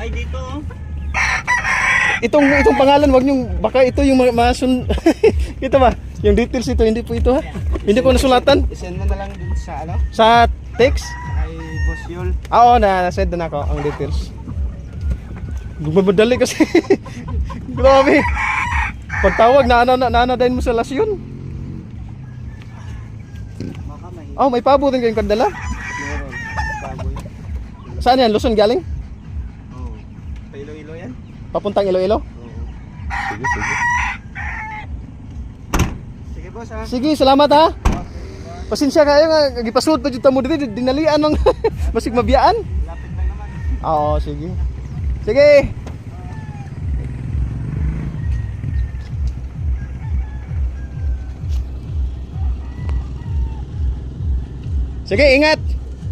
Ay, dito oh. Itong pangalan, wag nyo, baka ito yung masun... Ito ba? Yung details ito, hindi po ito ha. Hindi ko nasulatan. Isend mo na lang dun sa ano? Sa text? Kay Boss Yul. Oo, na-send na ako ang details. Magmadali kasi. Grabe. Pagtawag, naanadain mo sa lasyon. Baka may Oh, may pabo din kayong kadala. meron. Baboy. Saan yan? Luzon galing? Oo. Sa Iloilo yan? Papuntang Iloilo? Oo. Sige, sige. Sige boss ha. Sige, salamat ha. Pasensya kayo nga, gipasud pa jud ta mo dito, dinalian ng basig mabiyaan. Lapit lang naman. Oo, sige. Sige. Sige, ingat.